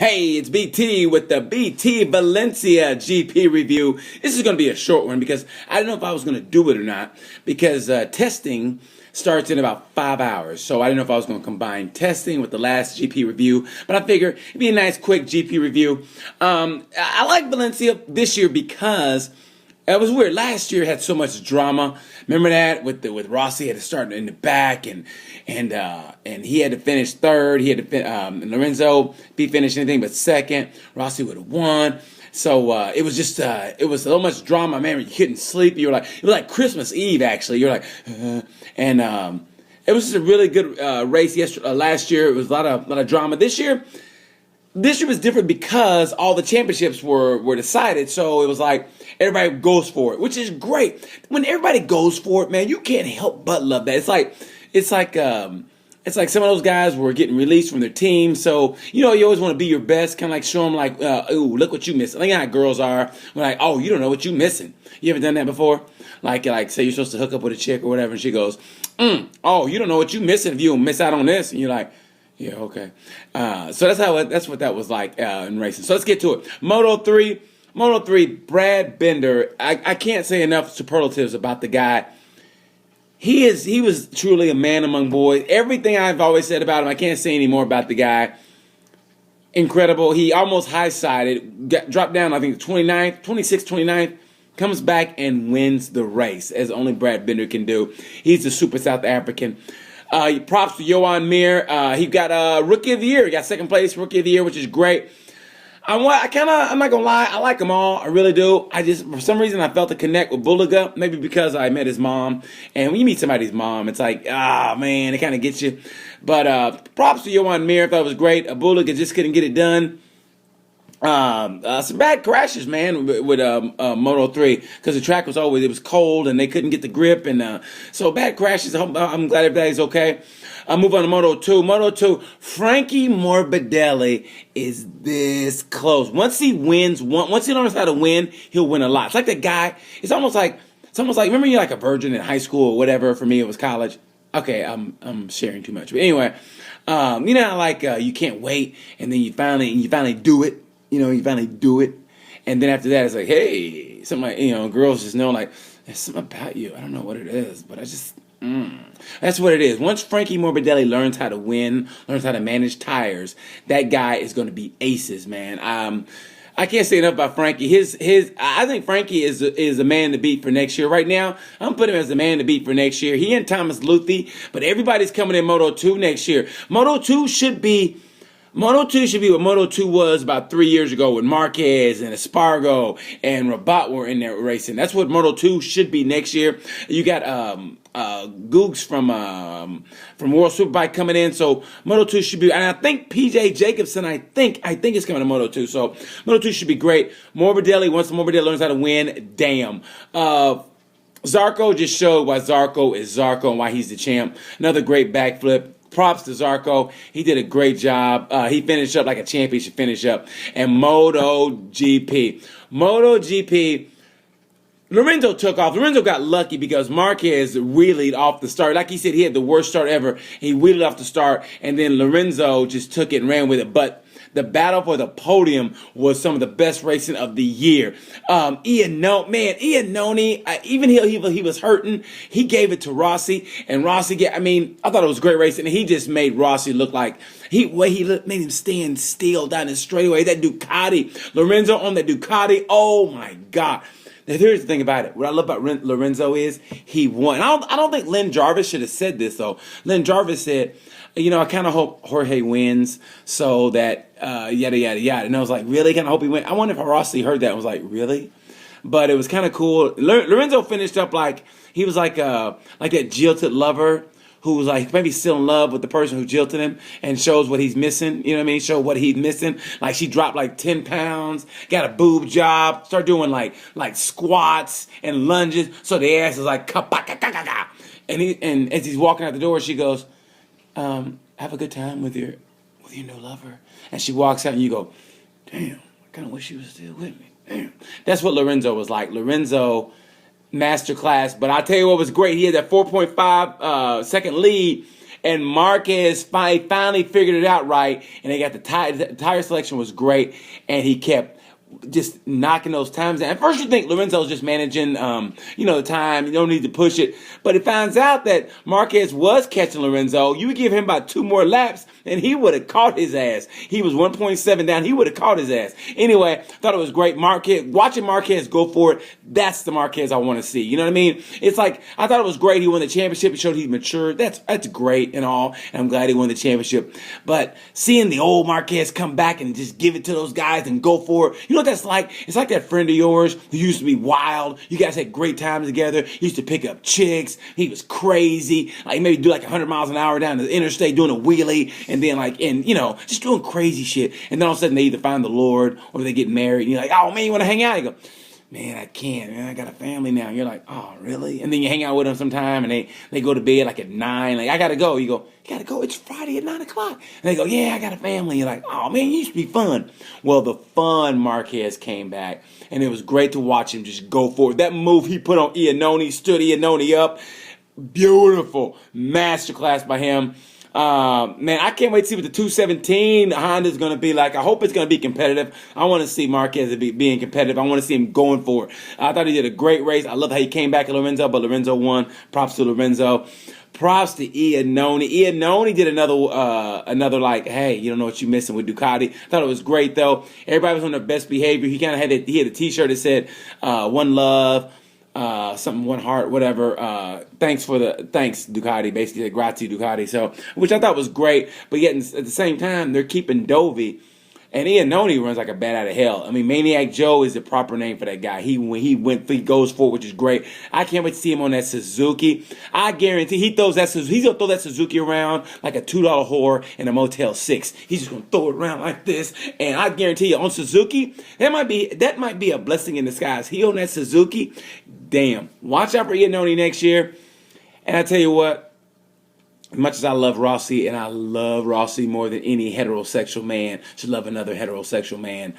Hey, it's BT with the BT Valencia GP review. This is going to be a short one because I don't know if I was going to do it or not because testing starts in about 5 hours. So I didn't know if I was going to combine testing with the last GP review, but I figured it'd be a nice quick GP review. I like Valencia this year because it was weird. Last year had so much drama. Remember that with Rossi had to start in the back and he had to finish third. He had to and Lorenzo be finished anything but second. Rossi would have won. So it was just it was so much drama, man. You couldn't sleep. You were like it was like Christmas Eve actually. You're like and it was just a really good race last year. It was a lot of drama. This year was different because all the championships were decided. So it was like everybody goes for it, which is great. When everybody goes for it, man, you can't help but love that. It's like some of those guys were getting released from their team. So, you always want to be your best, kind of like show them like, ooh, look what you missed. I think how girls are. We're like, oh, you don't know what you missing. You ever done that before? Like say you're supposed to hook up with a chick or whatever, and she goes, oh, you don't know what you missing if you don't miss out on this. And you're like, yeah, okay. So that's what that was like in racing. So let's get to it. Moto 3, Brad Binder. I can't say enough superlatives about the guy. He was truly a man among boys. Everything I've always said about him, I can't say any more about the guy. Incredible. He almost high-sided, dropped down, I think, 29th, comes back and wins the race, as only Brad Binder can do. He's the super South African. Props to Johan Mir. He got Rookie of the Year. He got second place Rookie of the Year, which is great. I'm not gonna lie, I like them all. I really do. For some reason, I felt a connect with Bulliga. Maybe because I met his mom. And when you meet somebody's mom, it's like, man, it kind of gets you. But props to Johan Mir. I thought it was great. Bulliga just couldn't get it done. Some bad crashes, man, with Moto 3 because the track was always cold and they couldn't get the grip, and so bad crashes. I'm glad everybody's okay. I'll move on to Moto 2. Moto 2, Frankie Morbidelli is this close. Once he wins, once he learns how to win, he'll win a lot. It's like that guy. It's almost like remember you're like a virgin in high school or whatever. For me, it was college. Okay, I'm sharing too much, but anyway, you know how you can't wait, and then you finally do it. You finally do it. And then after that, it's like, hey, something like, girls just know, like, there's something about you. I don't know what it is, but I just, That's what it is. Once Frankie Morbidelli learns how to win, learns how to manage tires, that guy is going to be aces, man. I can't say enough about Frankie. I think Frankie is a man to beat for next year. Right now, I'm putting him as the man to beat for next year. He and Thomas Luthi, but everybody's coming in Moto 2 next year. Moto 2 should be what Moto 2 was about 3 years ago with Marquez and Espargo and Rabat were in there racing. That's what Moto 2 should be next year. You got Googs from World Superbike coming in, so Moto 2 should be. And I think PJ Jacobson, I think is coming to Moto 2. So Moto 2 should be great. Morbidelli, once Morbidelli learns how to win, damn. Zarco just showed why Zarco is Zarco and why he's the champ. Another great backflip. Props to Zarco. He did a great job. He finished up like a champion should finish up. And MotoGP, Lorenzo took off. Lorenzo got lucky because Marquez wheelied off the start. Like he said, he had the worst start ever. He wheeled off the start, and then Lorenzo just took it and ran with it. But the battle for the podium was some of the best racing of the year. Iannone, even he was hurting. He gave it to Rossi, and Rossi I thought it was great racing. And he just made Rossi look like made him stand still down the straightaway. That Ducati, Lorenzo on that Ducati. Oh my God. Now, here's the thing about it. What I love about Lorenzo is he won. I don't think Lynn Jarvis should have said this, though. Lynn Jarvis said, I kind of hope Jorge wins so that yada, yada, yada. And I was like, really? Kind of hope he wins? I wonder if Rossi heard that and was like, really? But it was kind of cool. Lorenzo finished up like he was like that jilted lover who was like maybe still in love with the person who jilted him and shows what he's missing. You know what I mean? Show what he's missing. Like she dropped like 10 pounds, got a boob job, start doing like squats and lunges. So the ass is like ka-pa-ka-ka-ka-ka. And as he's walking out the door, she goes, have a good time with your new lover. And she walks out and you go, damn, I kind of wish she was still with me. Damn. That's what Lorenzo was like. Lorenzo masterclass. But I'll tell you what was great. He had that 4.5 second lead and Marquez finally figured it out right, and they got the tire selection was great, and he kept just knocking those times down. At first you think Lorenzo's just managing, the time. You don't need to push it. But it finds out that Marquez was catching Lorenzo. You would give him about 2 more laps, and he would have caught his ass. He was 1.7 down. He would have caught his ass. Anyway, thought it was great. Watching Marquez go for it, that's the Marquez I want to see. You know what I mean? It's like, I thought it was great. He won the championship. It showed he matured. That's great and all. And I'm glad he won the championship. But seeing the old Marquez come back and just give it to those guys and go for it, you know what that's like? It's like that friend of yours who used to be wild. You guys had great times together. He used to pick up chicks. He was crazy. Like maybe do like 100 miles an hour down the interstate doing a wheelie, and then just doing crazy shit. And then all of a sudden they either find the Lord or they get married. And you're like, oh man, you want to hang out? You go, man, I can't, man, I got a family now. And you're like, oh, really? And then you hang out with them sometime, and they go to bed like at 9. Like, I got to go. You go, you got to go? It's Friday at 9 o'clock. And they go, yeah, I got a family. You're like, oh, man, you used to be fun. Well, the fun Marquez came back, and it was great to watch him just go for it. That move he put on Iannone, stood Iannone up. Beautiful masterclass by him. Man, I can't wait to see what the 217 Honda's going to be like. I hope it's going to be competitive. I want to see Marquez being competitive. I want to see him going for it. I thought he did a great race. I love how he came back at Lorenzo, but Lorenzo won. Props to Lorenzo. Props to Iannone. Iannone did another like, hey, you don't know what you're missing with Ducati. Thought it was great though. Everybody was on their best behavior. He kind of had he had a T-shirt that said "One Love." Something, one heart, whatever. Thanks Ducati, basically, grazie Ducati. So, which I thought was great, but yet at the same time, they're keeping Dovi, and Iannone runs like a bat out of hell. I mean, Maniac Joe is the proper name for that guy. He goes for it, which is great. I can't wait to see him on that Suzuki. I guarantee he's gonna throw that Suzuki around like a $2 whore in a Motel 6. He's just gonna throw it around like this, and I guarantee you on Suzuki, that might be a blessing in disguise. He on that Suzuki. Damn. Watch out for Iannone next year. And I tell you what, as much as I love Rossi, and I love Rossi more than any heterosexual man should love another heterosexual man,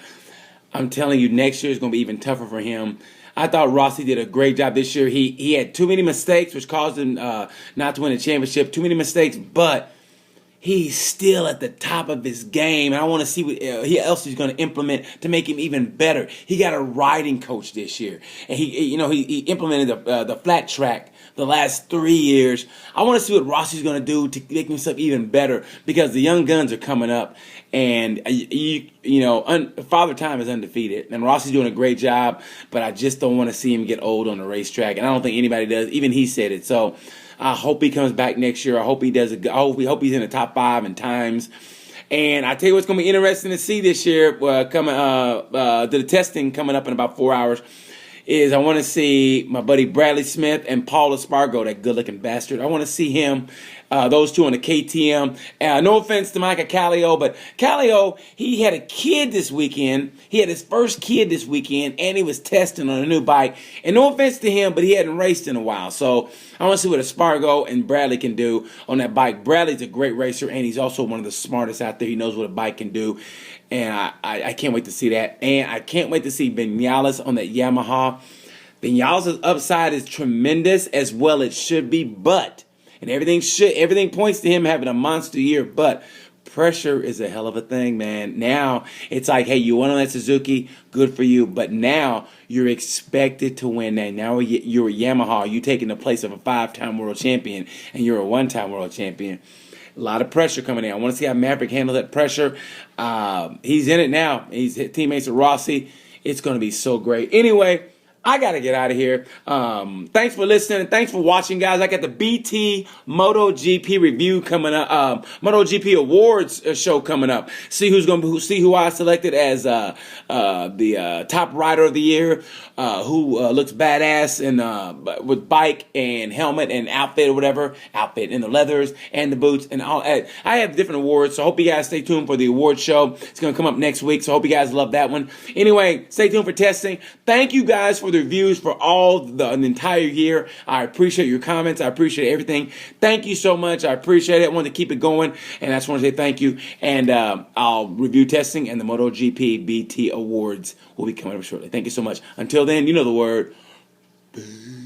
I'm telling you, next year is going to be even tougher for him. I thought Rossi did a great job this year. He had too many mistakes, which caused him not to win a championship. Too many mistakes, but he's still at the top of his game, and I want to see what else he's going to implement to make him even better. He got a riding coach this year, and he implemented the flat track the last 3 years. I want to see what Rossi's going to do to make himself even better, because the young guns are coming up, and Father Time is undefeated, and Rossi's doing a great job, but I just don't want to see him get old on the racetrack, and I don't think anybody does. Even he said it. So I hope he comes back next year. I hope he does. I hope he's in the top 5 in times. And I tell you what's going to be interesting to see this year, coming the testing coming up in about 4 hours, is I want to see my buddy Bradley Smith and Paul Espargo, that good-looking bastard. I want to see him, those two on the KTM. No offense to Micah Callio, but Callio, he had a kid this weekend. He had his first kid this weekend, and he was testing on a new bike. And no offense to him, but he hadn't raced in a while. So I want to see what Espargo and Bradley can do on that bike. Bradley's a great racer, and he's also one of the smartest out there. He knows what a bike can do. And I can't wait to see that. And I can't wait to see Vinales on that Yamaha. Vinales' upside is tremendous, as well it should be, and everything points to him having a monster year, but pressure is a hell of a thing, man. Now it's like, hey, you won on that Suzuki, good for you, but now you're expected to win that. Now you're a Yamaha, you taking the place of a 5-time world champion, and you're a 1-time world champion. A lot of pressure coming in. I want to see how Maverick handles that pressure. He's in it now. He's teammates with Rossi. It's going to be so great. Anyway, I got to get out of here. Thanks for listening, and thanks for watching, guys. I got the BT MotoGP review coming up, MotoGP Awards show coming up. See who I selected as the top rider of the year, who looks badass and with bike and helmet and outfit or whatever, outfit and the leathers and the boots and all. I have different awards, so I hope you guys stay tuned for the award show. It's going to come up next week, so I hope you guys love that one. Anyway, stay tuned for testing. Thank you guys for the reviews for an entire year. I appreciate your comments. I appreciate everything. Thank you so much. I appreciate it. I want to keep it going, and I just want to say thank you. And I'll review testing, and the MotoGP BT Awards will be coming up shortly. Thank you so much. Until then, you know the word. Peace.